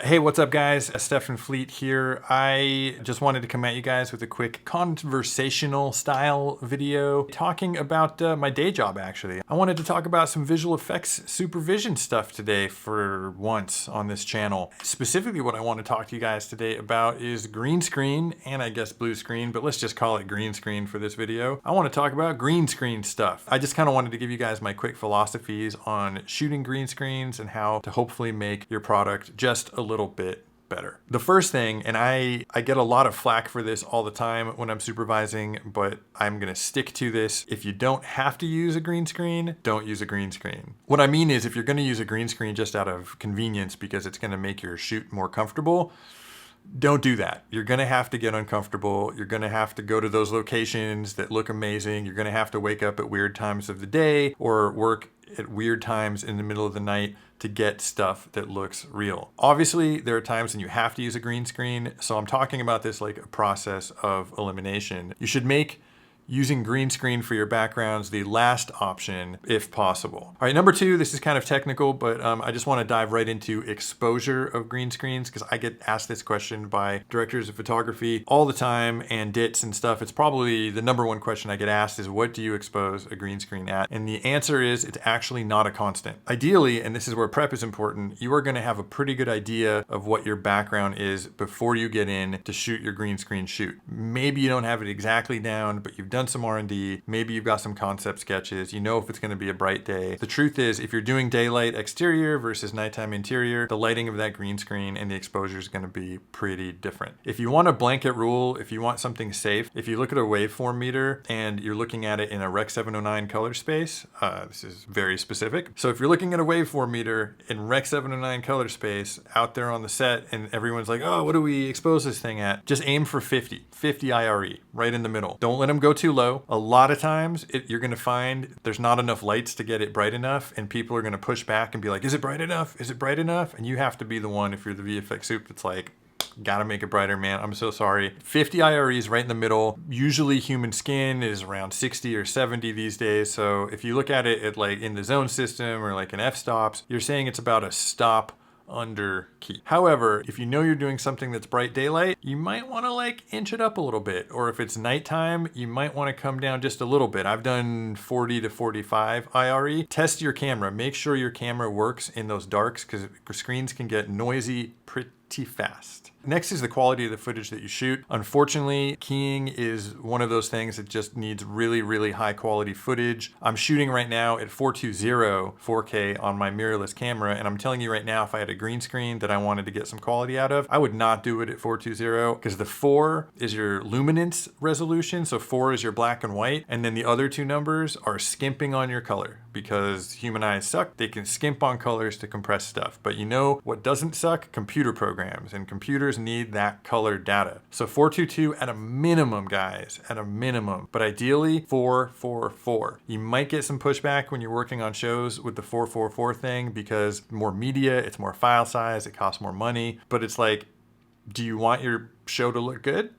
Hey, what's up guys? Stefan Fleet here. I just wanted to come at you guys with a quick conversational style video talking about my day job actually. I wanted to talk about some visual effects supervision stuff today for once on this channel. Specifically what I want to talk to you guys today about is green screen and I guess blue screen, but let's just call it green screen for this video. I want to talk about green screen stuff. I just kind of wanted to give you guys my quick philosophies on shooting green screens and how to hopefully make your product just a little bit better. The first thing, and I get a lot of flack for this all the time when I'm supervising, but I'm gonna stick to this. If you don't have to use a green screen, don't use a green screen. What I mean is if you're gonna use a green screen just out of convenience because it's gonna make your shoot more comfortable, don't do that. You're gonna have to get uncomfortable. You're gonna have to go to those locations that look amazing. You're gonna have to wake up at weird times of the day or work at weird times in the middle of the night to get stuff that looks real. Obviously, there are times when you have to use a green screen, so I'm talking about this like a process of elimination. You should make using green screen for your backgrounds the last option if possible. All right, number two, this is kind of technical, but I just want to dive right into exposure of green screens because I get asked this question by directors of photography all the time and DITs and stuff. It's probably the number one question I get asked is what do you expose a green screen at? And the answer is it's actually not a constant. Ideally, and this is where prep is important, you are going to have a pretty good idea of what your background is before you get in to shoot your green screen shoot. Maybe you don't have it exactly down, but you've done some R&D, maybe you've got some concept sketches, you know if it's going to be a bright day. The truth is, if you're doing daylight exterior versus nighttime interior, the lighting of that green screen and the exposure is going to be pretty different. If you want a blanket rule, if you want something safe, if you look at a waveform meter and you're looking at it in a Rec 709 color space, this is very specific. So if you're looking at a waveform meter in Rec 709 color space out there on the set and everyone's like, oh, what do we expose this thing at? Just aim for 50 IRE, right in the middle. Don't let them go too low. A lot of times you're going to find there's not enough lights to get it bright enough and people are going to push back and be like, is it bright enough? Is it bright enough? And you have to be the one, if you're the VFX soup, that's like, gotta make it brighter, man. I'm so sorry. 50 IRE is right in the middle. Usually human skin is around 60 or 70 these days. So if you look at it at like in the zone system or like an f-stops, you're saying it's about a stop under key. However, if you know you're doing something that's bright daylight, you might want to like inch it up a little bit. Or if it's nighttime, you might want to come down just a little bit. I've done 40 to 45 IRE. Test your camera. Make sure your camera works in those darks because screens can get noisy pretty fast. Next is the quality of the footage that you shoot. Unfortunately, keying is one of those things that just needs really, really high quality footage. I'm shooting right now at 420 4K on my mirrorless camera, and I'm telling you right now, if I had a green screen that I wanted to get some quality out of, I would not do it at 420 because the 4 is your luminance resolution, so 4 is your black and white, and then the other two numbers are skimping on your color because human eyes suck. They can skimp on colors to compress stuff, but you know what doesn't suck? Computer programs, and computers need that color data. So 422 at a minimum, guys, at a minimum, but ideally 444. You might get some pushback when you're working on shows with the 444 thing because more media, it's more file size, it costs more money, but it's like, do you want your show to look good?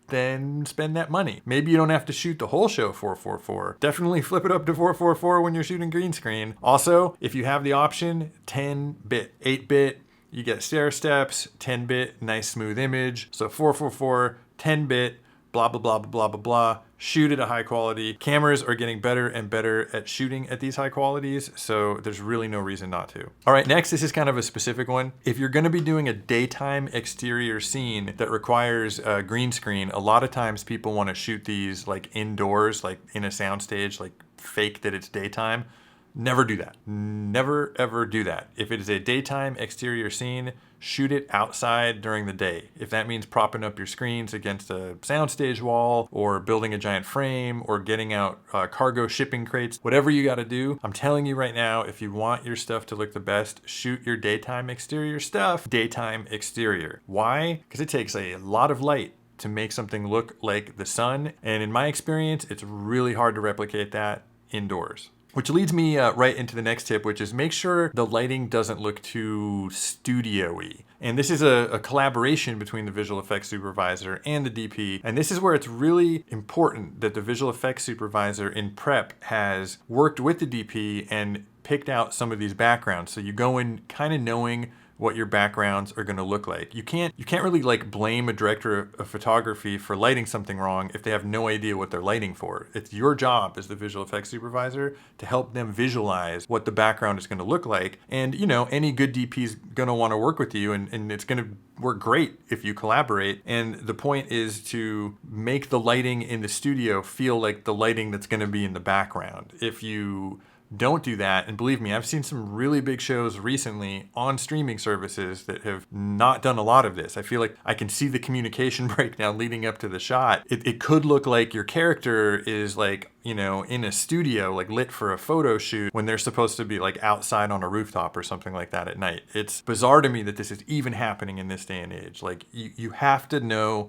Then spend that money. Maybe you don't have to shoot the whole show 444. Definitely flip it up to 444 when you're shooting green screen. Also, if you have the option, 10-bit, 8-bit, you get stair steps, 10-bit, nice smooth image. So 444, 10-bit, blah, blah, blah, blah, blah, blah. Shoot at a high quality. Cameras are getting better and better at shooting at these high qualities, so there's really no reason not to. All right, next, this is kind of a specific one. If you're gonna be doing a daytime exterior scene that requires a green screen, a lot of times people wanna shoot these like indoors, like in a soundstage, like fake that it's daytime. Never do that. Never ever do that. If it is a daytime exterior scene, shoot it outside during the day. If that means propping up your screens against a soundstage wall or building a giant frame or getting out cargo shipping crates, whatever you gotta do, I'm telling you right now, if you want your stuff to look the best, shoot your daytime exterior stuff, daytime exterior. Why? Because it takes a lot of light to make something look like the sun. And in my experience, it's really hard to replicate that indoors. Which leads me right into the next tip, which is make sure the lighting doesn't look too studio-y. And this is a collaboration between the visual effects supervisor and the DP. And this is where it's really important that the visual effects supervisor in prep has worked with the DP and picked out some of these backgrounds. So you go in kind of knowing what your backgrounds are gonna look like. You can't really like blame a director of photography for lighting something wrong if they have no idea what they're lighting for. It's your job as the visual effects supervisor to help them visualize what the background is gonna look like. And you know, any good DP is gonna wanna work with you, and it's gonna work great if you collaborate. And the point is to make the lighting in the studio feel like the lighting that's gonna be in the background. If you don't do that, and believe me, I've seen some really big shows recently on streaming services that have not done a lot of this. I feel like I can see the communication breakdown leading up to the shot. It could look like your character is like, you know, in a studio, like lit for a photo shoot when they're supposed to be like outside on a rooftop or something like that at night. It's bizarre to me that this is even happening in this day and age. Like you have to know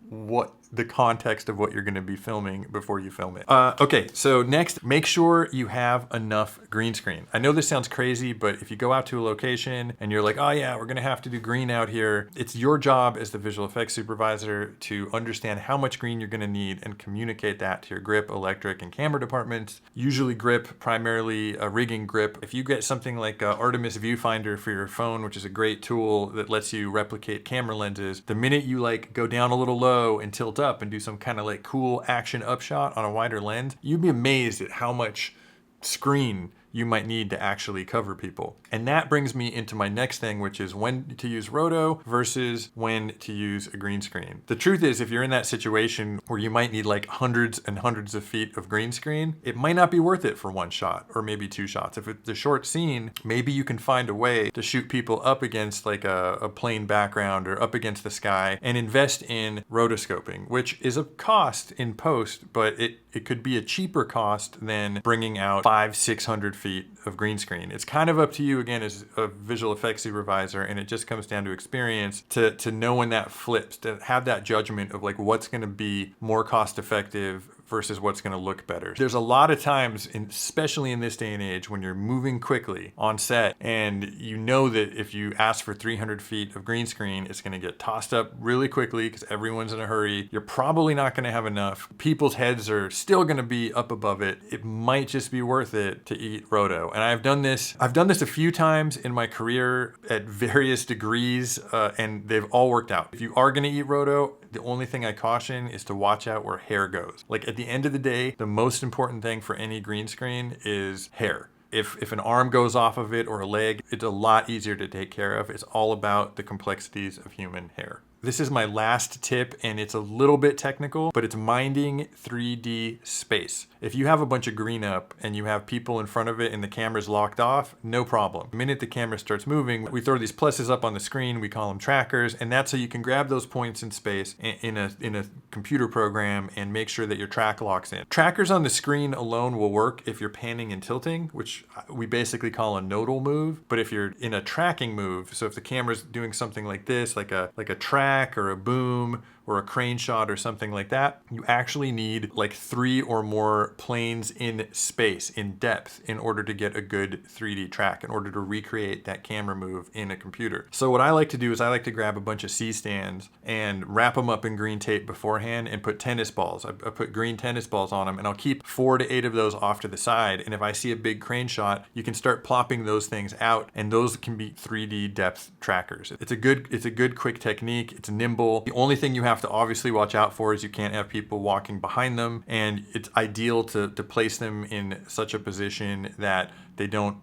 what the context of what you're going to be filming before you film it. Okay, so next, make sure you have enough green screen. I know this sounds crazy, but if you go out to a location and you're like, oh yeah, we're going to have to do green out here, it's your job as the visual effects supervisor to understand how much green you're going to need and communicate that to your grip, electric, and camera departments. Usually grip, primarily a rigging grip. If you get something like Artemis Viewfinder for your phone, which is a great tool that lets you replicate camera lenses, the minute you like go down a little low and tilt up and do some kind of like cool action upshot on a wider lens, you'd be amazed at how much screen you might need to actually cover people. And that brings me into my next thing, which is when to use Roto versus when to use a green screen. The truth is, if you're in that situation where you might need like hundreds and hundreds of feet of green screen, it might not be worth it for one shot or maybe two shots. If it's a short scene, maybe you can find a way to shoot people up against like a plain background or up against the sky and invest in rotoscoping, which is a cost in post, but it could be a cheaper cost than bringing out 500-600 feet of green screen. It's kind of up to you again as a visual effects supervisor, and it just comes down to experience to know when that flips, to have that judgment of like what's going to be more cost effective versus what's going to look better. There's a lot of times, especially in this day and age, when you're moving quickly on set and you know that if you ask for 300 feet of green screen, it's going to get tossed up really quickly because everyone's in a hurry. You're probably not going to have enough. People's heads are still going to be up above it. It might just be worth it to eat Roto. And I've done this a few times in my career at various degrees, and they've all worked out. If you are going to eat Roto, the only thing I caution is to watch out where hair goes. Like at the end of the day, the most important thing for any green screen is hair. If an arm goes off of it or a leg, it's a lot easier to take care of. It's all about the complexities of human hair. This is my last tip, and it's a little bit technical, but it's minding 3D space. If you have a bunch of green up and you have people in front of it and the camera's locked off, no problem. The minute the camera starts moving, we throw these pluses up on the screen, we call them trackers, and that's how you can grab those points in space in a computer program and make sure that your track locks in. Trackers on the screen alone will work if you're panning and tilting, which we basically call a nodal move. But if you're in a tracking move, so if the camera's doing something like this, like a track or a boom or a crane shot or something like that, you actually need like 3 or more planes in space, in depth, in order to get a good 3D track, in order to recreate that camera move in a computer. So what I like to do is I like to grab a bunch of C-stands and wrap them up in green tape beforehand and put tennis balls. I put green tennis balls on them, and I'll keep 4 to 8 of those off to the side. And if I see a big crane shot, you can start plopping those things out, and those can be 3D depth trackers. It's a good quick technique. It's nimble. The only thing you have to obviously watch out for is you can't have people walking behind them, and it's ideal to place them in such a position that they don't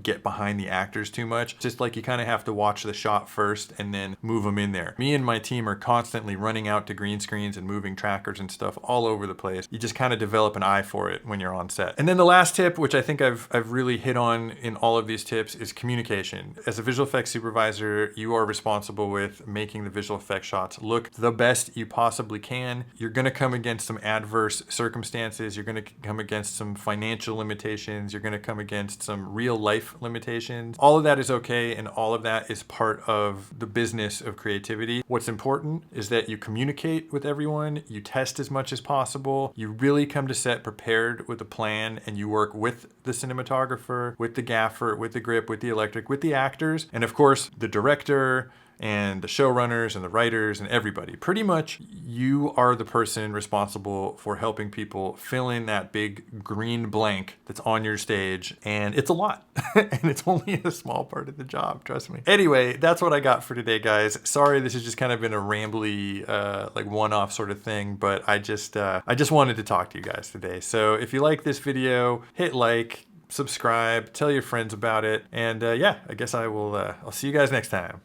get behind the actors too much. Just like you kind of have to watch the shot first and then move them in there. Me and my team are constantly running out to green screens and moving trackers and stuff all over the place. You just kind of develop an eye for it when you're on set. And then the last tip, which I think I've really hit on in all of these tips, is communication. As a visual effects supervisor, you are responsible with making the visual effects shots look the best you possibly can. You're going to come against some adverse circumstances. You're going to come against some financial limitations. You're going to come against some real life limitations. All of that is okay, and all of that is part of the business of creativity. What's important is that you communicate with everyone, you test as much as possible, you really come to set prepared with a plan, and you work with the cinematographer, with the gaffer, with the grip, with the electric, with the actors, and of course the director, and the showrunners and the writers and everybody. Pretty much you are the person responsible for helping people fill in that big green blank that's on your stage, and it's a lot. And it's only a small part of the job, trust me. Anyway, that's what I got for today, guys. Sorry, this has just kind of been a rambly, like one-off sort of thing, but I just wanted to talk to you guys today. So if you like this video, hit like, subscribe, tell your friends about it, and yeah, I guess I'll see you guys next time.